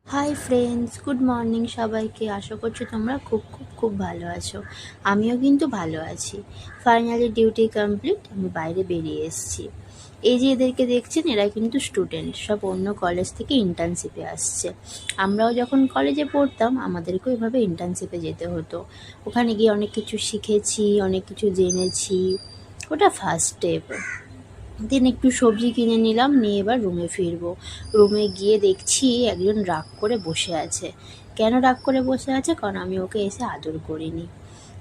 Hi friends, good morning সবাইকে। আশা করছি তোমরা খুব খুব খুব ভালো আছো। আমিও কিন্তু ভালো আছি। ফাইনালি ডিউটি কমপ্লিট, আমি বাইরে বেরিয়ে এসেছি। এই যে এদেরকে দেখছেন, এরা কিন্তু স্টুডেন্ট, সব অন্য কলেজ থেকে ইন্টার্নশিপে আসছে। আমরাও যখন কলেজে পড়তাম আমাদেরকেও এভাবে ইন্টার্নশিপে যেতে হতো। ওখানে গিয়ে অনেক কিছু শিখেছি, অনেক কিছু জেনেছি। ওটা ফার্স্ট স্টেপ। দেন একটু সবজি কিনে নিলাম, নিয়ে এবার রুমে ফিরবো। রুমে গিয়ে দেখছি একজন রাগ করে বসে আছে। কেন রাগ করে বসে আছে? কারণ আমি ওকে এসে আদর করিনি।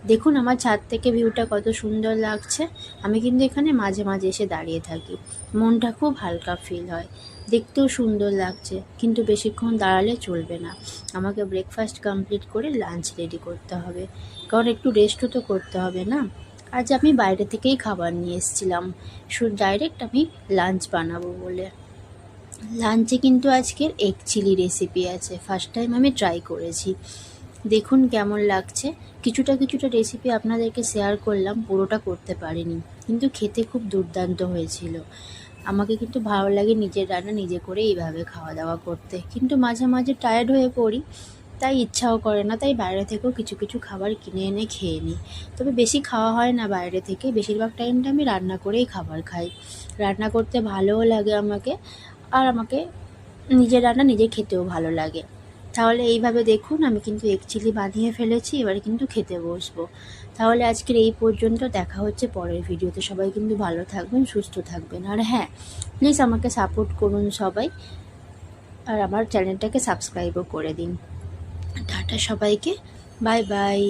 দেখুন আমার ছাদ থেকে ভিউটা কত সুন্দর লাগছে। আমি কিন্তু এখানে মাঝে মাঝে এসে দাঁড়িয়ে থাকি। মনটা খুব হালকা ফিল হয়, দেখতেও সুন্দর লাগছে। কিন্তু বেশিক্ষণ দাঁড়ালে চলবে না, আমাকে ব্রেকফাস্ট কমপ্লিট করে লাঞ্চ রেডি করতে হবে। কারণ একটু রেস্টও তো করতে হবে না। আজ আমি বাইরে থেকেই খাবার নিয়ে এসেছিলাম, শুধু ডাইরেক্ট আমি লাঞ্চ বানাবো বলে। লাঞ্চে কিন্তু আজকের এগ চিলি রেসিপি আছে, ফার্স্ট টাইম আমি ট্রাই করেছি। দেখুন কেমন লাগছে। কিছুটা কিছুটা রেসিপি আপনাদেরকে শেয়ার করলাম, পুরোটা করতে পারিনি, কিন্তু খেতে খুব দুর্দান্ত হয়েছিল। আমাকে কিন্তু ভালো লাগে নিজের রান্না নিজে করে এইভাবে খাওয়া দাওয়া করতে, কিন্তু মাঝে মাঝে টায়ার্ড হয়ে পড়ি, তাই ইচ্ছাও করে না, তাই বাইরে থেকেও কিছু কিছু খাবার কিনে এনে খেয়ে নিই। তবে বেশি খাওয়া হয় না বাইরে থেকে, বেশিরভাগ টাইমটা আমি রান্না করেই খাবার খাই। রান্না করতে ভালোও লাগে আমাকে, আর আমাকে নিজের রান্না নিজে খেতেও ভালো লাগে। তাহলে এইভাবে দেখুন আমি কিন্তু এগ চিলি বানিয়ে ফেলেছি, এবারে কিন্তু খেতে বসবো। তাহলে আজকের এই পর্যন্ত, দেখা হচ্ছে পরের ভিডিওতে। সবাই কিন্তু ভালো থাকবেন, সুস্থ থাকবেন, আর হ্যাঁ, প্লিজ আমাকে সাপোর্ট করুন সবাই, আর আমার চ্যানেলটাকে সাবস্ক্রাইবও করে দিন। টাটা সবাইকে, বাই বাই।